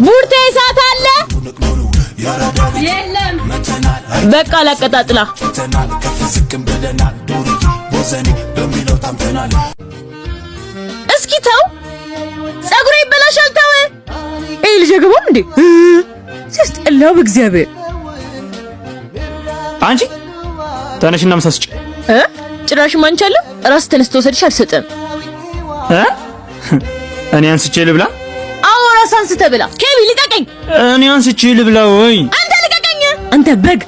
ቡርቴ እሳት አለ የለም በቃ ላቀጣጥላ እስኪ ተው ጸጉሬ ይበላሻል ተው እይ ልጅ ገባም እንዴ ሲስተላው በእግዚአብሔር አንቺ ተነሽና ምሳስጭ ጭራሽ ማንቻለ ራስ ተነስቶ ወሰድሽ አልሰጠም እኔ አንስቼ ልብላ አዎ ራስ አንስተ ብላ ከቢ ልቀቀኝ እኔ አንስቼ ልብላ ወይ አንተ ልቀቀኝ አንተ በግ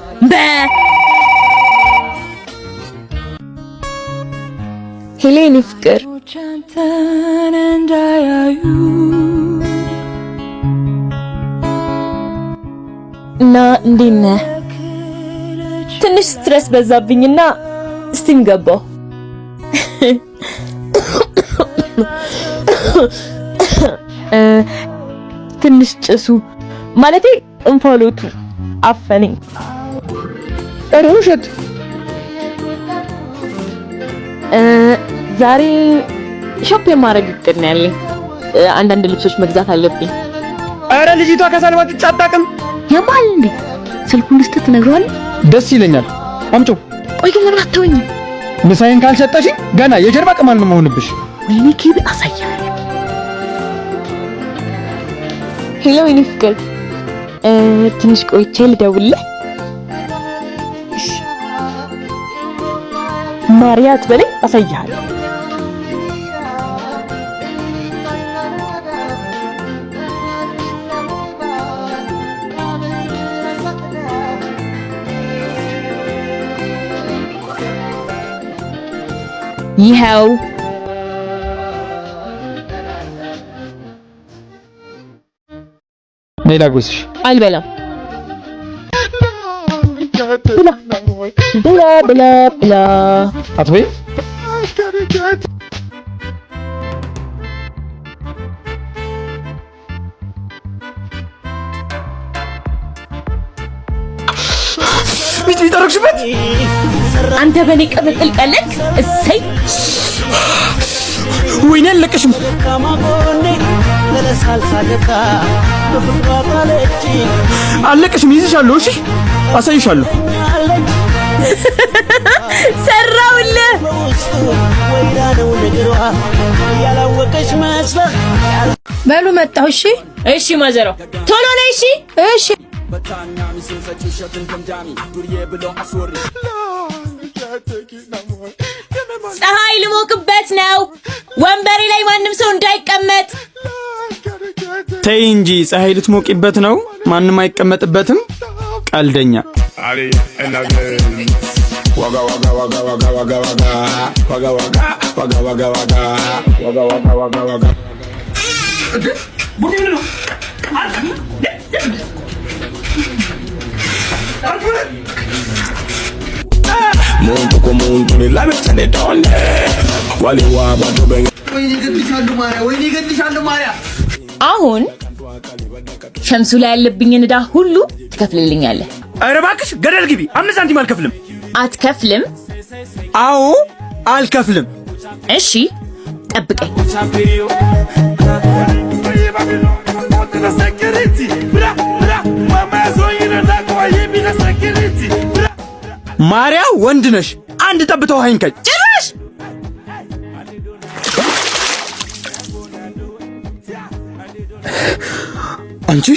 ሄሌኒ ፍቅር እና እንዴት ነህ? ትንሽ ስትረስ በዛብኝና ስቲም ገባው። ትንሽ ጭሱ ማለቴ እንፋሎቱ አፈነኝ። እሩሽት ዛሬ ሾፕ የማረግ እቅድ ነው ያለኝ። አንዳንድ ልብሶች መግዛት አለብኝ። አረ ልጅቷ ከሰልማት ጫጣቅም ያማል እንዴ ስልኩን ልስጥት ትነግረዋለህ? ደስ ይለኛል። አምጪው። ቆይ ግን ለምን አትወኝ? ምሳዬን ካልሰጠሽ ገና የጀርባ ቅማል ነው የምሆንብሽ። ወይኔ ኪብ አሳያለሁ። ሄሎ የኔ ፍቅር ትንሽ ቆይቼ ልደውልልህ። ማርያት በለኝ አሳያለሁ። ይኸው ነይ ላጉርስሽ። አልበላም። ብላ አትበይ። ቢት ቢጠርክሽበት አንተ በኔ ቅብጥል ቀለክ እሰይ ወይኔ አለቀሽም። አለቀሽም። ይዝሻለሁ። እሺ አሳይሻለሁ። ሰራውልህ። በሉ መጣሁ። እሺ እሺ ማዘራው ቶሎ ነይ። እሺ እሺ ፀሐይ ልሞቅበት ነው። ወንበሬ ላይ ማንም ሰው እንዳይቀመጥ። ተይ እንጂ ፀሐይ ልትሞቂበት ነው። ማንም አይቀመጥበትም። ቀልደኛ Monto con monto ni la vita ne donne wali wa ba to ben ወይኔ ገድልሻለሁ ማርያ። አሁን ሸምሱ ላይ ያለብኝን ዕዳ ሁሉ ትከፍልልኛለህ። ኧረ እባክሽ ገደል ግቢ። 5 ሳንቲም አልከፍልም። አትከፍልም? አዎ አልከፍልም። እሺ ጠብቀኝ። ማርያ ወንድ ነሽ። አንድ ጠብታ ውሃ ይንከኝ። ጭራሽ አንቺ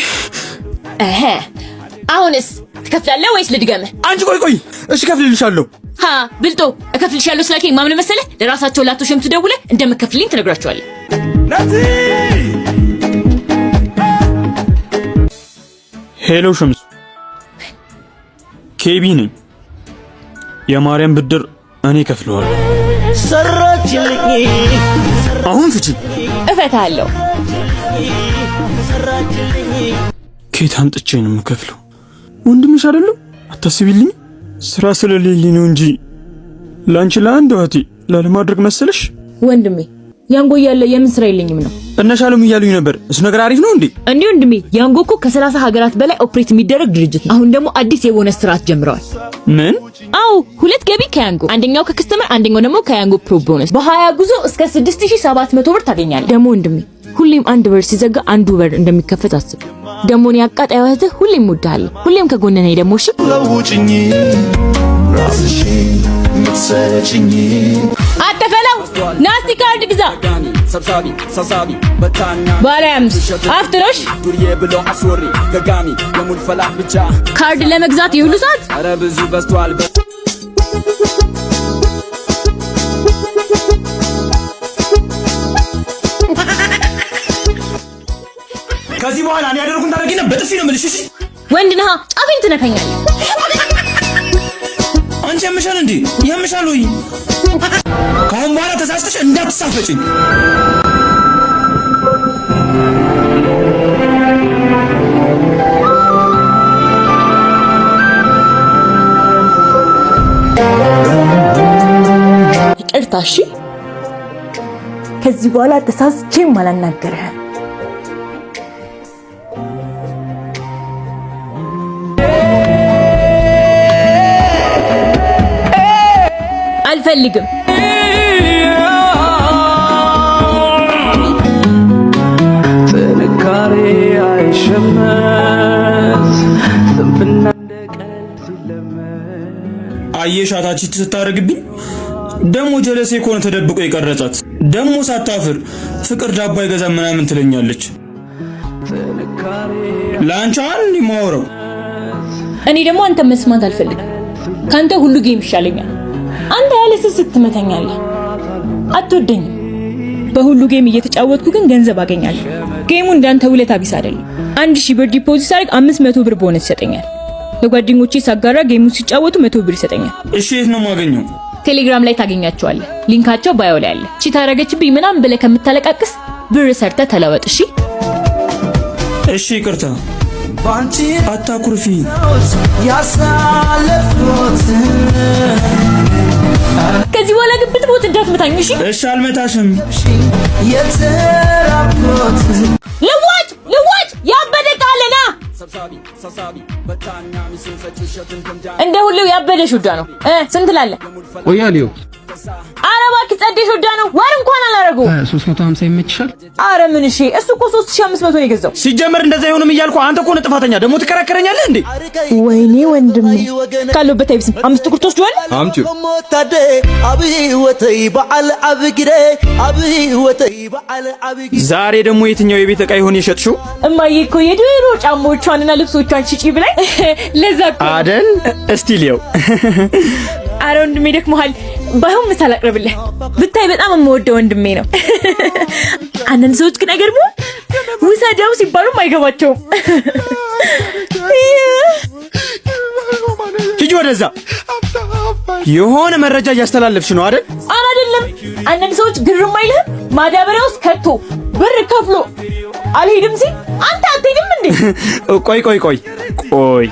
አሁንስ ትከፍላለህ ወይስ ልድገምህ? አንቺ ቆይ እሺ ከፍልልሻለሁ። ብልጦ እከፍልሻለሁ ስላልከኝ ማምን መሰለህ? ለራሳቸው ላቶ ሸምቱ ደውለህ እንደምከፍልልኝ ትነግራቸዋለህ። ሄሎ ሸምሱ፣ ኬቢ ነኝ። የማርያም ብድር እኔ ከፍለዋለሁ። አሁን ፍቺ። እፈታለሁ። ከየት አምጥቼ ነው የምከፍለው? ወንድምሽ አይደለም? አታስቢልኝ። ስራ ስለሌለኝ ነው እንጂ ላንቺ ለአንድ እህቴ ላለማድረግ መሰለሽ? ወንድሜ ያንጎ ያለ የምን ስራ የለኝም ነው። እነሻሉም እያሉኝ ነበር። እሱ ነገር አሪፍ ነው እንዴ? እንዴ ወንድሜ ያንጎ እኮ ከ30 ሀገራት በላይ ኦፕሬት የሚደረግ ድርጅት ነው። አሁን ደግሞ አዲስ የቦነስ ስርዓት ጀምረዋል። ምን? አዎ 2 ገቢ ከያንጎ፣ አንደኛው ከከስተመር፣ አንደኛው ደግሞ ከያንጎ ፕሮ ቦነስ። በ20 ጉዞ እስከ 6700 ብር ታገኛለህ። ደግሞ ወንድሜ ሁሌም አንድ በር ሲዘጋ አንዱ በር እንደሚከፈት አስብ። ደሞን ያቃጣይ እህትህ ሁሌም እወድሃለሁ። ሁሌም ከጎኔ ነኝ ደግሞ እሺ። አተፈለው ናስቲ ካርድ ግዛ ባሪያምስ አፍትሮሽ ካርድ ለመግዛት ይሁሉ ሰዓት ከዚህ በኋላ እኔ ያደረኩን ታረጊና በጥፊ ነው የምልሽ። እሺ ወንድ ነህ ጫፌን ትነካኛለህ። አንቺ ያምሻል እንዴ? ያምሻል ወይ? ካሁን በኋላ ተሳስተሽ እንዳትሳፈጭኝ። ይቅርታ እሺ። ከዚህ በኋላ ተሳስቼም አላናገርህም። አልፈልግም። ጥንካሬ አይሸመት ዝምብና እንደቀል ሲለመት አየሻታች ስታረግብኝ ደሞ ጀለሴ ኮነ ተደብቆ የቀረጻት ደሞ ሳታፍር ፍቅር ዳቦ አይገዛ ምናምን ትለኛለች። ላንቺ አንድ ማውራው እኔ ደግሞ አንተ መስማት አልፈልግም። ካንተ ሁሉ ጌም ይሻለኛል። አንተ ያለ ስስት ትመተኛለህ። አትወደኝም። በሁሉ ጌም እየተጫወትኩ ግን ገንዘብ አገኛለሁ። ጌሙ እንዳንተ ውለታ ቢስ አይደለም። 1000 ብር ዲፖዚት አድርግ 500 ብር ቦነስ ይሰጠኛል። ለጓደኞቼ ሳጋራ ጌሙ ሲጫወቱ 100 ብር ይሰጠኛል። እሺ የት ነው የማገኘው? ቴሌግራም ላይ ታገኛቸዋለህ። ሊንካቸው ባዮ ላይ አለ። ቺታ አረገችብኝ ምናምን ብለህ ከምታለቃቅስ ብር ሰርተ ተለወጥ። እሺ እሺ ይቅርታ። ባንቺ አታኩርፊ። ያሳለፍኩት ከዚህ በኋላ ግን ብትሞት እንዳትመታኝ። እሺ እሺ አልመታሽም። የተራብኩት ልዋጭ ያበደ ቃልና እንደ ሁሌው ያበደ ሹዳ ነው። ስንት ላለ ቆያሊው አረባክ ጸዴ ሹዳ ነው። ወር እንኳን አላረጉ 350 ይመችሻል? አረ ምን እሺ እሱ እኮ 3500 ነው የገዛው። ሲጀመር እንደዛ አይሆንም እያልኩ አንተ እኮ ነው ጥፋተኛ። ደግሞ ትከራከረኛለህ እንዴ? ወይኔ ወንድሜ ካለበት አይብስም። 5 ጥቁር ተወስዷል። አምጪው ዛሬ ደግሞ የትኛው የቤት ዕቃ ይሆን የሸጥሽው? እማዬ እኮ የድሮ ጫማዎቿንና ልብሶቿን ሽጪ ብላይ ለዛ አደን እስቲ ሊየው። አረ ወንድሜ ደክሞሃል። ባይሆን ምሳል አቅርብልህ። ብታይ በጣም የምወደው ወንድሜ ነው። አንዳንድ ሰዎች ግን አይገርሙም? ውሰደው ሲባሉም አይገባቸውም። ሂጂ ወደዛ። የሆነ መረጃ እያስተላለፍሽ ነው አይደል? አይደለም። አንዳንድ ሰዎች ግርም አይልህም? ማዳበሪያ ውስጥ ከቶ ብር ከፍሎ አልሄድም ሲል አንተ አትሄድም እንዴ? ቆይ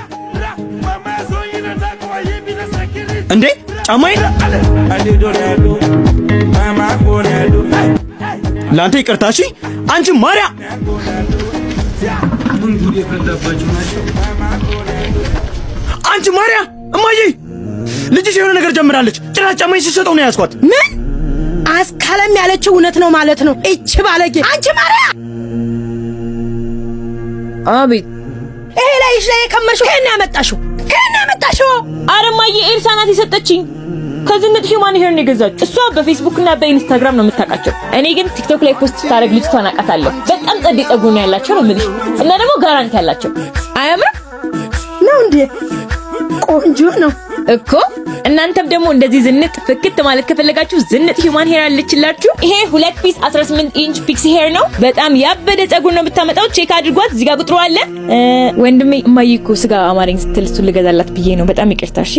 እንዴ ጫማዬ ላንተ ይቅርታ። እሺ አንቺ ማርያ አንቺ ማርያ እማዬ ልጅሽ የሆነ ነገር ጀምራለች። ጭራሽ ጫማዬ ሲሰጠው ነው ያስኳት። ምን አስካለም ያለችው እውነት ነው ማለት ነው? እቺ ባለጌ አንቺ ማርያ። አቤት ይሄ ላይሽ ላይ የከመርሽው ከእኔ ያመጣሽው? አረ እማዬ ኤልሳ ናት የሰጠችኝ። ከዝንጥ ሂውማን ሄር ነው የገዛችው። እሷ በፌስቡክ እና በኢንስታግራም ነው የምታውቃቸው። እኔ ግን ቲክቶክ ላይ ፖስት ታረግ ልጅቷን አውቃታለሁ። በጣም ጸዴ ጸጉር ነው ያላቸው ነው የምልሽ። እና ደግሞ ጋራንቲ ያላቸው። አያምርም ነው እንዴ? ቆንጆ ነው እኮ። እናንተም ደግሞ እንደዚህ ዝንጥ ፍክት ማለት ከፈለጋችሁ ዝንጥ ሂውማን ሄር አለችላችሁ። ይሄ 2 ፒስ 18 ኢንች ፒክሲ ሄር ነው። በጣም ያበደ ጸጉር ነው የምታመጣው። ቼክ አድርጓት። እዚህ ጋር ቁጥሩ አለ። ወንድሜ እማዬ እኮ ስጋ አማረኝ ስትል እሱን ልገዛላት ብዬ ነው። በጣም ይቅርታ እሺ።